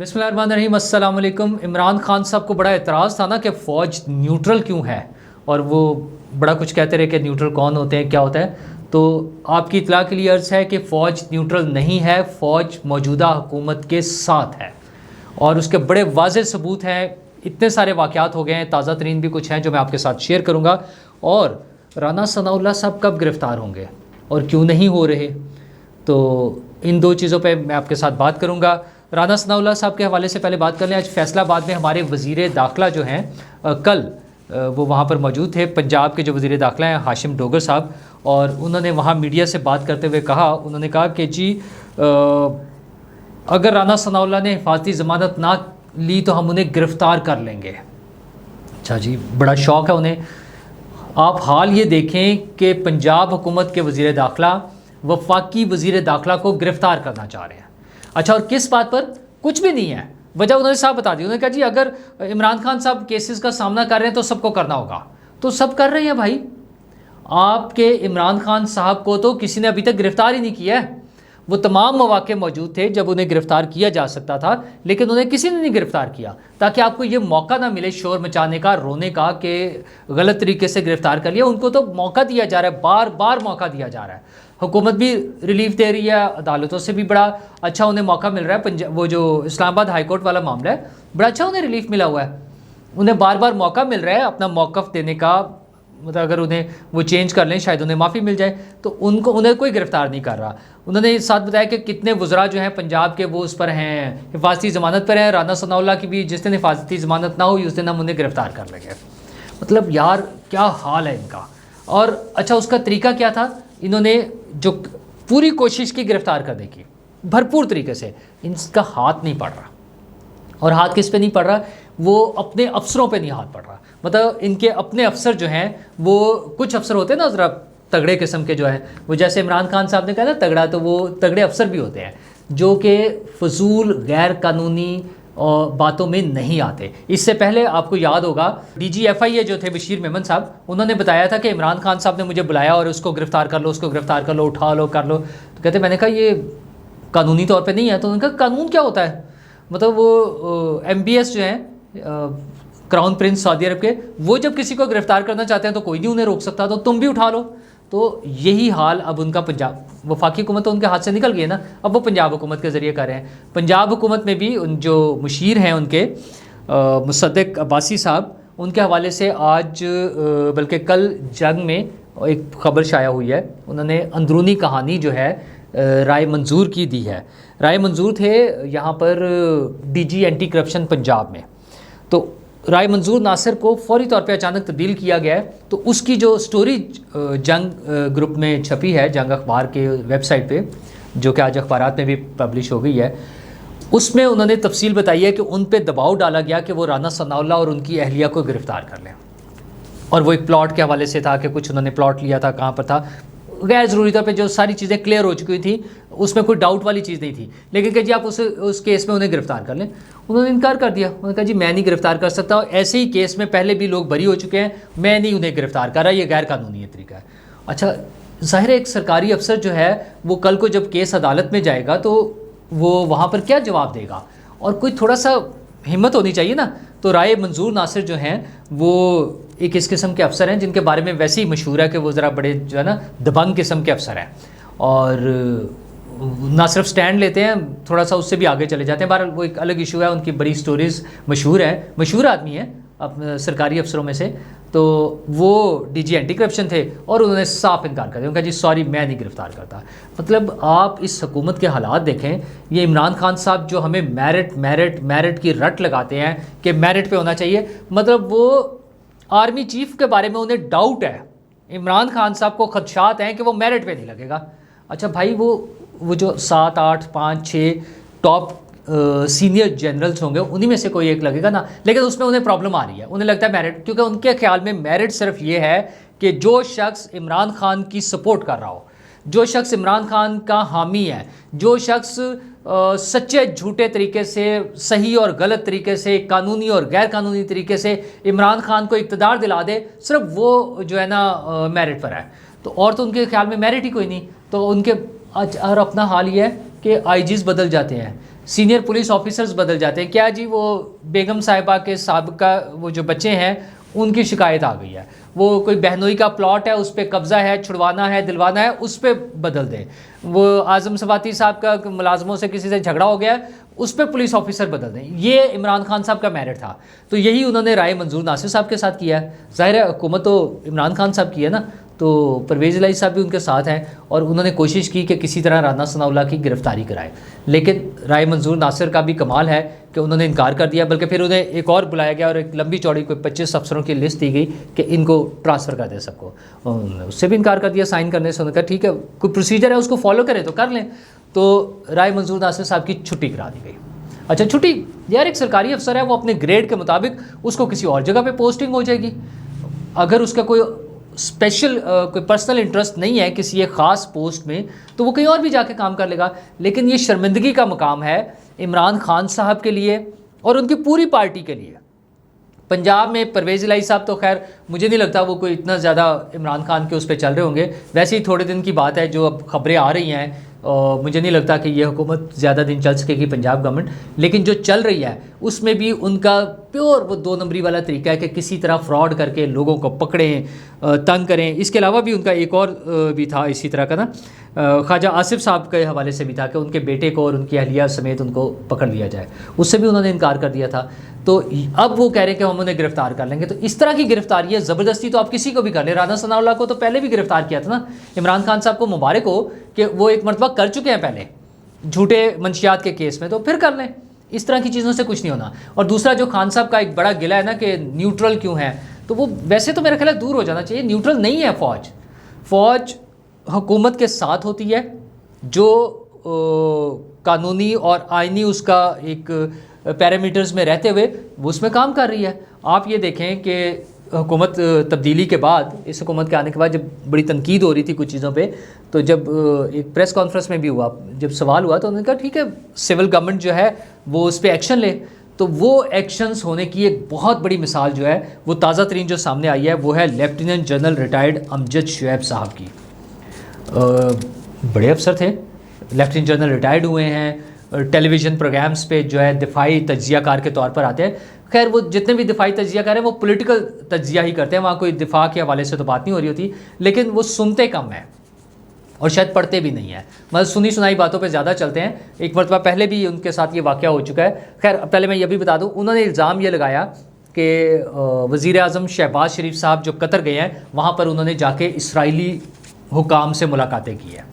بسم اللہ الرحمن الرحیم، السلام علیکم۔ عمران خان صاحب کو بڑا اعتراض تھا نا کہ فوج نیوٹرل کیوں ہے، اور وہ بڑا کچھ کہتے رہے کہ نیوٹرل کون ہوتے ہیں، کیا ہوتا ہے۔ تو آپ کی اطلاع کے لیے عرض ہے کہ فوج نیوٹرل نہیں ہے، فوج موجودہ حکومت کے ساتھ ہے، اور اس کے بڑے واضح ثبوت ہیں۔ اتنے سارے واقعات ہو گئے ہیں، تازہ ترین بھی کچھ ہیں جو میں آپ کے ساتھ شیئر کروں گا۔ اور رانا ثناء اللہ صاحب کب گرفتار ہوں گے اور کیوں نہیں ہو رہے، تو ان دو چیزوں پہ میں آپ کے ساتھ بات کروں گا۔ رانا ثناء اللہ صاحب کے حوالے سے پہلے بات کر لیں۔ آج فیصل آباد میں ہمارے وزیر داخلہ جو ہیں، کل وہ وہاں پر موجود تھے، پنجاب کے جو وزیر داخلہ ہیں ہاشم ڈوگر صاحب، اور انہوں نے وہاں میڈیا سے بات کرتے ہوئے انہوں نے کہا کہ جی اگر رانا ثناء اللہ نے حفاظتی ضمانت نہ لی تو ہم انہیں گرفتار کر لیں گے۔ اچھا جی، بڑا شوق ہے انہیں۔ آپ حال یہ دیکھیں کہ پنجاب حکومت کے وزیر داخلہ وفاقی وزیر داخلہ کو گرفتار کرنا چاہ رہے ہیں۔ اچھا، اور کس بات پر؟ کچھ بھی نہیں ہے، وجہ انہوں نے صاحب بتا دی۔ انہوں نے کہا جی اگر عمران خان صاحب کیسز کا سامنا کر رہے ہیں تو سب کو کرنا ہوگا، تو سب کر رہے ہیں بھائی۔ آپ کے عمران خان صاحب کو تو کسی نے ابھی تک گرفتار ہی نہیں کیا ہے۔ وہ تمام مواقع موجود تھے جب انہیں گرفتار کیا جا سکتا تھا، لیکن انہیں کسی نے نہیں گرفتار کیا، تاکہ آپ کو یہ موقع نہ ملے شور مچانے کا، رونے کا کہ غلط طریقے سے گرفتار کر لیا۔ ان کو تو موقع دیا جا رہا ہے، بار بار موقع دیا جا رہا ہے۔ حکومت بھی ریلیف دے رہی ہے، عدالتوں سے بھی بڑا اچھا انہیں موقع مل رہا ہے۔ وہ جو اسلام آباد ہائی کورٹ والا معاملہ ہے، بڑا اچھا انہیں ریلیف ملا ہوا ہے۔ انہیں بار بار موقع مل رہا ہے اپنا موقف دینے کا، مطلب اگر انہیں وہ چینج کر لیں شاید انہیں معافی مل جائے، تو انہیں کوئی گرفتار نہیں کر رہا۔ انہوں نے ساتھ بتایا کہ کتنے وزراء جو ہیں پنجاب کے وہ اس پر ہیں، حفاظتی ضمانت پر ہیں۔ رانا ثناء اللہ کی بھی جس دن حفاظتی ضمانت نہ ہوئی اس دن ہم انہیں گرفتار کر لیں گے۔ مطلب یار کیا حال ہے ان کا۔ اور اچھا، اس کا طریقہ کیا تھا؟ انہوں نے جو پوری کوشش کی گرفتار کرنے کی، بھرپور طریقے سے، ان کا ہاتھ نہیں پڑ رہا۔ اور ہاتھ کس پہ نہیں پڑ رہا؟ وہ اپنے افسروں پہ نہیں ہاتھ پڑ رہا۔ مطلب ان کے اپنے افسر جو ہیں، وہ کچھ افسر ہوتے ہیں نا ذرا تگڑے قسم کے جو ہیں، وہ جیسے عمران خان صاحب نے کہا نا تگڑا، تو وہ تگڑے افسر بھی ہوتے ہیں جو کہ فضول غیر قانونی باتوں میں نہیں آتے۔ اس سے پہلے آپ کو یاد ہوگا ڈی جی ایف آئی اے جو تھے بشیر میمن صاحب، انہوں نے بتایا تھا کہ عمران خان صاحب نے مجھے بلایا اور اس کو گرفتار کر لو، اس کو گرفتار کر لو، اٹھا لو، کر لو۔ تو کہتے میں نے کہا یہ قانونی طور پہ نہیں ہے۔ تو انہوں نے کہا قانون کیا ہوتا ہے؟ مطلب وہ ایم بی ایس جو ہیں کراؤن پرنس سعودی عرب کے، وہ جب کسی کو گرفتار کرنا چاہتے ہیں تو کوئی نہیں انہیں روک سکتا، تو تم بھی اٹھا لو۔ تو یہی حال اب ان کا پنجاب وفاقی حکومت تو ان کے ہاتھ سے نکل گئی ہے نا، اب وہ پنجاب حکومت کے ذریعے کر رہے ہیں۔ پنجاب حکومت میں بھی ان جو مشیر ہیں ان کے مصدق عباسی صاحب، ان کے حوالے سے آج بلکہ کل جنگ میں ایک خبر شائع ہوئی ہے۔ انہوں نے اندرونی کہانی جو ہے رائے منظور کی دی ہے۔ رائے منظور تھے یہاں پر D G anti corruption Punjab میں، تو رائے منظور ناصر کو فوری طور پہ اچانک تبدیل کیا گیا ہے۔ تو اس کی جو سٹوری جنگ گروپ میں چھپی ہے، جنگ اخبار کے ویب سائٹ پہ، جو کہ آج اخبارات میں بھی پبلش ہو گئی ہے، اس میں انہوں نے تفصیل بتائی ہے کہ ان پہ دباؤ ڈالا گیا کہ وہ رانا ثناء اللہ اور ان کی اہلیہ کو گرفتار کر لیں، اور وہ ایک پلاٹ کے حوالے سے تھا کہ کچھ انہوں نے پلاٹ لیا تھا، کہاں پر تھا، غیر ضروری طور پہ جو ساری چیزیں کلیئر ہو چکی تھی، اس میں کوئی ڈاؤٹ والی چیز نہیں تھی، لیکن کہ جی آپ اس کیس میں انہیں گرفتار کر لیں۔ انہوں نے انکار کر دیا، انہوں نے کہا جی میں نہیں گرفتار کر سکتا، ایسے ہی کیس میں پہلے بھی لوگ بری ہو چکے ہیں، میں نہیں انہیں گرفتار کر رہا، یہ غیر قانونی طریقہ ہے۔ اچھا، ظاہر ہے ایک سرکاری افسر جو ہے وہ کل کو جب کیس عدالت میں جائے گا تو وہ وہاں پر کیا جواب دے گا، اور کوئی تھوڑا سا ہمت ہونی چاہیے نا۔ تو رائے منظور ناصر جو ہیں وہ ایک اس قسم کے افسر ہیں جن کے بارے میں ویسے ہی مشہور ہے کہ وہ ذرا بڑے جو ہے نا دبنگ قسم کے افسر ہیں، اور نہ صرف سٹینڈ لیتے ہیں، تھوڑا سا اس سے بھی آگے چلے جاتے ہیں۔ بہرحال وہ ایک الگ ایشو ہے، ان کی بڑی سٹوریز مشہور ہیں، مشہور آدمی ہیں سرکاری افسروں میں سے۔ تو وہ ڈی جی اینٹی کرپشن تھے، اور انہوں نے صاف انکار کر دیا، انہوں نے کہا جی سوری میں نہیں گرفتار کرتا۔ مطلب آپ اس حکومت کے حالات دیکھیں۔ یہ عمران خان صاحب جو ہمیں میرٹ کی رٹ لگاتے ہیں کہ میرٹ پہ ہونا چاہیے، مطلب وہ آرمی چیف کے بارے میں انہیں ڈاؤٹ ہے، عمران خان صاحب کو خدشات ہیں کہ وہ میرٹ پہ نہیں لگے گا۔ اچھا بھائی، وہ جو 7 8 5 6 ٹاپ سینئر جنرلز ہوں گے، انہی میں سے کوئی ایک لگے گا نا، لیکن اس میں انہیں پرابلم آ رہی ہے، انہیں لگتا ہے میرٹ، کیونکہ ان کے خیال میں میرٹ صرف یہ ہے کہ جو شخص عمران خان کی سپورٹ کر رہا ہو، جو شخص عمران خان کا حامی ہے، جو شخص سچے جھوٹے طریقے سے، صحیح اور غلط طریقے سے، قانونی اور غیر قانونی طریقے سے عمران خان کو اقتدار دلا دے، صرف وہ جو ہے نا میرٹ پر ہے۔ تو اور تو ان کے خیال میں میرٹ ہی کوئی نہیں۔ تو ان کے اور اپنا حال یہ ہے کہ آئی جیز بدل جاتے ہیں، سینئر پولیس آفیسرز بدل جاتے ہیں. کیا جی وہ بیگم صاحبہ کے سابقہ وہ جو بچے ہیں ان کی شکایت آ گئی ہے, وہ کوئی بہنوئی کا پلاٹ ہے اس پہ قبضہ ہے, چھڑوانا ہے, دلوانا ہے, اس پہ بدل دیں. وہ اعظم سواتی صاحب کا ملازموں سے کسی سے جھگڑا ہو گیا ہے, اس پہ پولیس آفیسر بدل دیں. یہ عمران خان صاحب کا میرٹ تھا. تو یہی انہوں نے رائے منظور ناصر صاحب کے ساتھ کیا ہے. ظاہر ہے حکومت تو عمران خان صاحب کی ہے نا, تو پرویز الہی صاحب بھی ان کے ساتھ ہیں, اور انہوں نے کوشش کی کہ کسی طرح رانا ثناءاللہ کی گرفتاری کرائے. لیکن رائے منظور ناصر کا بھی کمال ہے کہ انہوں نے انکار کر دیا, بلکہ پھر انہیں ایک اور بلایا گیا اور ایک لمبی چوڑی کوئی 25 افسروں کی لسٹ دی گئی کہ ان کو ٹرانسفر کر دیں سب کو. اس سے بھی انکار کر دیا سائن کرنے سے. انہوں نے کہا ٹھیک ہے کوئی پروسیجر ہے اس کو فالو کریں تو کر لیں. تو رائے منظور ناصر صاحب کی چھٹی کرا دی گئی. اچھا چھٹی یار, ایک سرکاری افسر ہے, وہ اپنے گریڈ کے مطابق اس کو کسی اور جگہ پہ پوسٹنگ ہو جائے گی. اگر اس کا کوئی اسپیشل کوئی پرسنل انٹرسٹ نہیں ہے کسی ایک خاص پوسٹ میں تو وہ کہیں اور بھی جا کے کام کر لے گا. لیکن یہ شرمندگی کا مقام ہے عمران خان صاحب کے لیے اور ان کی پوری پارٹی کے لیے. پنجاب میں پرویز الہی صاحب تو خیر مجھے نہیں لگتا وہ کوئی اتنا زیادہ عمران خان کے اس پہ چل رہے ہوں گے. ویسے ہی تھوڑے دن کی بات ہے جو اب خبریں آ رہی ہیں, مجھے نہیں لگتا کہ یہ حکومت زیادہ دن چل سکے گی پنجاب گورنمنٹ. لیکن جو چل رہی ہے اس میں بھی ان کا پیور وہ 2 نمبری والا طریقہ ہے کہ کسی طرح فراڈ کر کے لوگوں کو پکڑیں, تنگ کریں. اس کے علاوہ بھی ان کا ایک اور بھی تھا اسی طرح کا نا, خواجہ آصف صاحب کے حوالے سے بھی تھا کہ ان کے بیٹے کو اور ان کی اہلیہ سمیت ان کو پکڑ لیا جائے. اس سے بھی انہوں نے انکار کر دیا تھا. تو اب وہ کہہ رہے ہیں کہ ہم انہیں گرفتار کر لیں گے. تو اس طرح کی گرفتاری ہے, زبردستی تو آپ کسی کو بھی کر لیں. رانا ثناءاللہ کو تو پہلے بھی گرفتار کیا تھا نا. عمران خان صاحب کو مبارک ہو کہ وہ ایک مرتبہ کر چکے ہیں پہلے جھوٹے منشیات کے کیس میں, تو پھر کر لیں. اس طرح کی چیزوں سے کچھ نہیں ہونا. اور دوسرا جو خان صاحب کا ایک بڑا گلہ ہے نا کہ نیوٹرل کیوں ہے, تو وہ ویسے تو میرا خیال ہے دور ہو جانا چاہیے. نیوٹرل نہیں ہے فوج. فوج حکومت کے ساتھ ہوتی ہے جو قانونی اور آئینی اس کا ایک پیرامیٹرز میں رہتے ہوئے وہ اس میں کام کر رہی ہے. آپ یہ دیکھیں کہ حکومت تبدیلی کے بعد, اس حکومت کے آنے کے بعد جب بڑی تنقید ہو رہی تھی کچھ چیزوں پہ, تو جب ایک پریس کانفرنس میں بھی ہوا, جب سوال ہوا تو انہوں نے کہا ٹھیک ہے سول گورنمنٹ جو ہے وہ اس پہ ایکشن لے. تو وہ ایکشنز ہونے کی ایک بہت بڑی مثال جو ہے وہ تازہ ترین جو سامنے آئی ہے وہ ہے لیفٹیننٹ جنرل ریٹائرڈ امجد شعیب صاحب کی. بڑے افسر تھے, لیفٹیننٹ جنرل ریٹائرڈ ہوئے ہیں, ٹیلی ویژن پروگرامز پہ جو ہے دفاعی تجزیہ کار کے طور پر آتے ہیں. خیر وہ جتنے بھی دفاعی تجزیہ کار ہیں وہ پولیٹیکل تجزیہ ہی کرتے ہیں, وہاں کوئی دفاع کے حوالے سے تو بات نہیں ہو رہی ہوتی, لیکن وہ سنتے کم ہیں اور شاید پڑھتے بھی نہیں ہیں. مطلب سنی سنائی باتوں پہ زیادہ چلتے ہیں. ایک مرتبہ پہلے بھی ان کے ساتھ یہ واقعہ ہو چکا ہے. خیر پہلے میں یہ بھی بتا دوں, انہوں نے الزام یہ لگایا کہ وزیر اعظم شہباز شریف صاحب جو قطر گئے ہیں وہاں پر انہوں نے جا کے اسرائیلی حکام سے ملاقاتیں کی ہیں.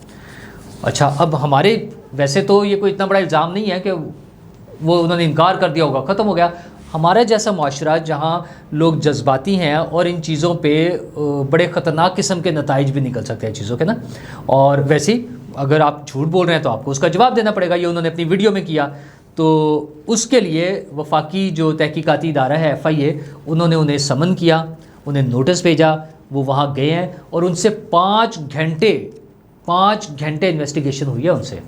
اچھا اب ہمارے ویسے تو یہ کوئی اتنا بڑا الزام نہیں ہے کہ وہ انہوں نے انکار کر دیا ہوگا ختم ہو گیا. ہمارا جیسا معاشرہ جہاں لوگ جذباتی ہیں اور ان چیزوں پہ بڑے خطرناک قسم کے نتائج بھی نکل سکتے ہیں چیزوں کے نا. اور ویسے ہی اگر آپ جھوٹ بول رہے ہیں تو آپ کو اس کا جواب دینا پڑے گا. یہ انہوں نے اپنی ویڈیو میں کیا, تو اس کے لیے وفاقی جو تحقیقاتی ادارہ ہے FIA, انہوں نے انہیں سمن کیا, انہیں نوٹس بھیجا, وہ وہاں گئے ہیں اور ان سے 5 گھنٹے انویسٹیگیشن ہوئی ہے ان سے.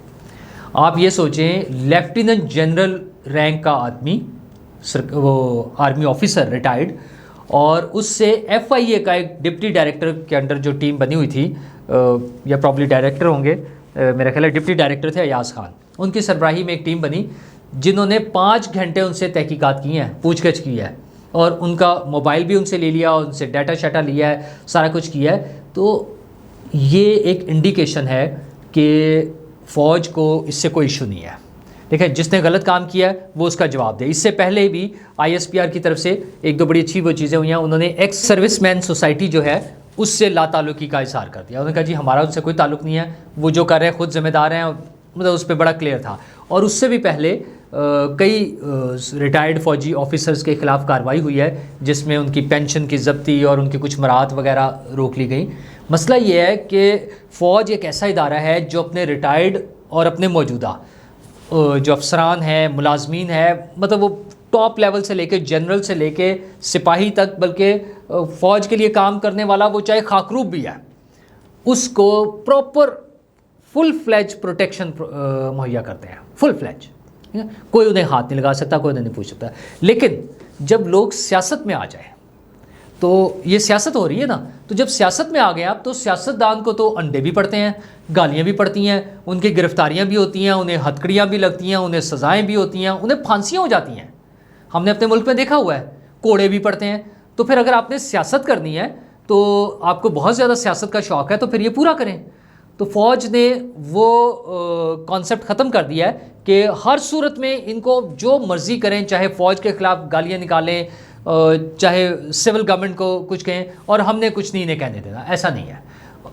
آپ یہ سوچیں لیفٹیننٹ جنرل رینک کا آدمی, وہ آرمی آفیسر ریٹائرڈ, اور اس سے FIA کا ایک ڈپٹی ڈائریکٹر کے انڈر جو ٹیم بنی ہوئی تھی, یا پرابلی ڈائریکٹر ہوں گے, میرا خیال ہے ڈپٹی ڈائریکٹر تھے ایاز خان, ان کی سربراہی میں ایک ٹیم بنی جنہوں نے 5 گھنٹے ان سے تحقیقات کی ہیں, پوچھ گچھ کی ہے, اور ان کا موبائل بھی ان سے لے لیا اور ان سے ڈیٹا شیٹا لیا ہے, سارا کچھ کیا ہے. تو یہ ایک انڈیکیشن ہے کہ فوج کو اس سے کوئی ایشو نہیں ہے. دیکھیں جس نے غلط کام کیا ہے وہ اس کا جواب دے. اس سے پہلے بھی ISPR کی طرف سے 1-2 بڑی اچھی وہ چیزیں ہوئی ہیں. انہوں نے ایکس سروس مین سوسائٹی جو ہے اس سے لا تعلقی کا اظہار کر دیا. انہوں نے کہا جی ہمارا ان سے کوئی تعلق نہیں ہے, وہ جو کر رہے ہیں خود ذمہ دار ہیں, مطلب اس پہ بڑا کلیئر تھا. اور اس سے بھی پہلے کئی ریٹائرڈ فوجی آفیسرز کے خلاف کارروائی ہوئی ہے جس میں ان کی پینشن کی ضبطی اور ان کی کچھ مراعات وغیرہ روک لی گئیں. مسئلہ یہ ہے کہ فوج ایک ایسا ادارہ ہے جو اپنے ریٹائرڈ اور اپنے موجودہ جو افسران ہیں, ملازمین ہیں, مطلب وہ ٹاپ لیول سے لے کے جنرل سے لے کے سپاہی تک, بلکہ فوج کے لیے کام کرنے والا وہ چاہے خاکروب بھی ہے, اس کو پراپر فل فلیج پروٹیکشن مہیا کرتے ہیں. فل فلیج, کوئی انہیں ہاتھ نہیں لگا سکتا, کوئی انہیں نہیں پوچھ سکتا. لیکن جب لوگ سیاست میں آ جائیں تو یہ سیاست ہو رہی ہے نا. تو جب سیاست میں آ گئے آپ تو سیاستدان کو تو انڈے بھی پڑتے ہیں, گالیاں بھی پڑتی ہیں, ان کی گرفتاریاں بھی ہوتی ہیں, انہیں ہتکڑیاں بھی لگتی ہیں, انہیں سزائیں بھی ہوتی ہیں, انہیں پھانسیاں ہو جاتی ہیں. ہم نے اپنے ملک میں دیکھا ہوا ہے, کوڑے بھی پڑتے ہیں. تو پھر اگر آپ نے سیاست کرنی ہے تو آپ کو بہت زیادہ سیاست کا شوق ہے تو پھر یہ پورا کریں. تو فوج نے وہ کانسیپٹ ختم کر دیا ہے کہ ہر صورت میں ان کو جو مرضی کریں, چاہے فوج کے خلاف گالیاں نکالیں, چاہے سول گورنمنٹ کو کچھ کہیں, اور ہم نے کچھ نہیں انہیں کہنے دینا. ایسا نہیں ہے.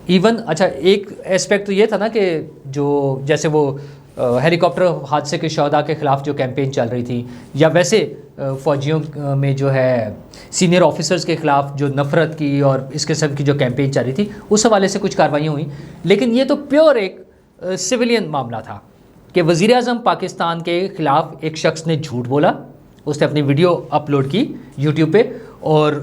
ایون اچھا ایک اسپیکٹ تو یہ تھا نا کہ جو جیسے وہ ہیلی کاپٹر حادثے کے شہداء کے خلاف جو کیمپین چل رہی تھی, یا ویسے فوجیوں میں جو ہے سینئر آفیسرز کے خلاف جو نفرت کی اور اس قسم کی جو کیمپین چل رہی تھی, اس حوالے سے کچھ کاروائیاں ہوئیں. لیکن یہ تو پیور ایک سویلین معاملہ تھا کہ وزیر اعظم پاکستان کے خلاف ایک شخص نے جھوٹ بولا, اس نے اپنی ویڈیو اپلوڈ کی یوٹیوب پہ, اور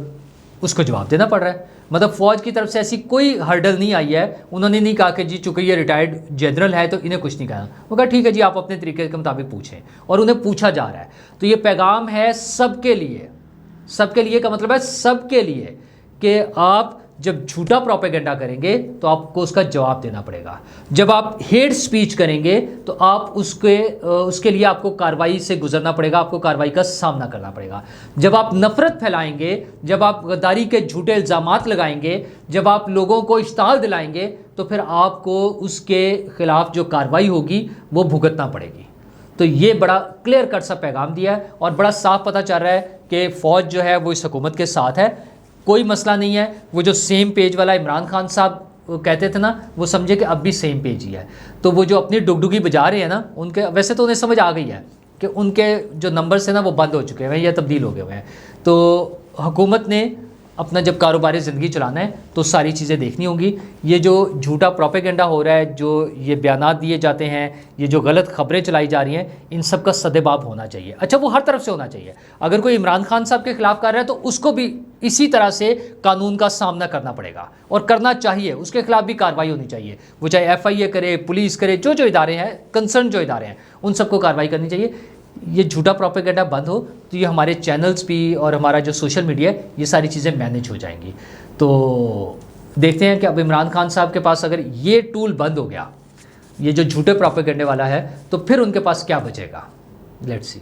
اس کو جواب دینا پڑ رہا ہے. مطلب فوج کی طرف سے ایسی کوئی ہرڈل نہیں آئی ہے, انہوں نے نہیں کہا کہ جی چونکہ یہ ریٹائرڈ جنرل ہے تو انہیں کچھ نہیں کہا. وہ کہا ٹھیک ہے جی آپ اپنے طریقے کے مطابق پوچھیں, اور انہیں پوچھا جا رہا ہے. تو یہ پیغام ہے سب کے لیے, سب کے لیے کا مطلب ہے سب کے لیے, کہ آپ جب جھوٹا پروپیگنڈا کریں گے تو آپ کو اس کا جواب دینا پڑے گا. جب آپ ہیٹ سپیچ کریں گے تو آپ اس کے لیے آپ کو کارروائی سے گزرنا پڑے گا, آپ کو کارروائی کا سامنا کرنا پڑے گا. جب آپ نفرت پھیلائیں گے, جب آپ غداری کے جھوٹے الزامات لگائیں گے, جب آپ لوگوں کو اشتعال دلائیں گے, تو پھر آپ کو اس کے خلاف جو کارروائی ہوگی وہ بھگتنا پڑے گی. تو یہ بڑا کلیئر کٹ سا پیغام دیا ہے, اور بڑا صاف پتہ چل رہا ہے کہ فوج جو ہے وہ اس حکومت کے ساتھ ہے. کوئی مسئلہ نہیں ہے. وہ جو سیم پیج والا عمران خان صاحب کہتے تھے نا, وہ سمجھے کہ اب بھی سیم پیج ہی ہے. تو وہ جو اپنی ڈگڈگی بجا رہے ہیں نا, ان کے ویسے تو انہیں سمجھ آ گئی ہے کہ ان کے جو نمبرز ہیں نا وہ بند ہو چکے ہیں یا تبدیل ہو گئے ہوئے ہیں. تو حکومت نے اپنا جب کاروباری زندگی چلانا ہے تو ساری چیزیں دیکھنی ہوں گی. یہ جو جھوٹا پروپیگنڈا ہو رہا ہے, جو یہ بیانات دیے جاتے ہیں, یہ جو غلط خبریں چلائی جا رہی ہیں, ان سب کا سدباب ہونا چاہیے. اچھا وہ ہر طرف سے ہونا چاہیے. اگر کوئی عمران خان صاحب کے خلاف کر رہا ہے تو اس کو بھی اسی طرح سے قانون کا سامنا کرنا پڑے گا, اور کرنا چاہیے. اس کے خلاف بھی کارروائی ہونی چاہیے, وہ چاہے ایف آئی اے کرے, پولیس کرے, جو ادارے ہیں کنسرن جو ادارے ہیں ان سب کو کارروائی کرنی چاہیے. یہ جھوٹا پروپیگنڈا بند ہو تو یہ ہمارے چینلز بھی اور ہمارا جو سوشل میڈیا ہے یہ ساری چیزیں مینیج ہو جائیں گی. تو دیکھتے ہیں کہ اب عمران خان صاحب کے پاس اگر یہ ٹول بند ہو گیا, یہ جو جھوٹے پروپیگنڈے والا ہے, تو پھر ان کے پاس کیا بچے گا. Let's see.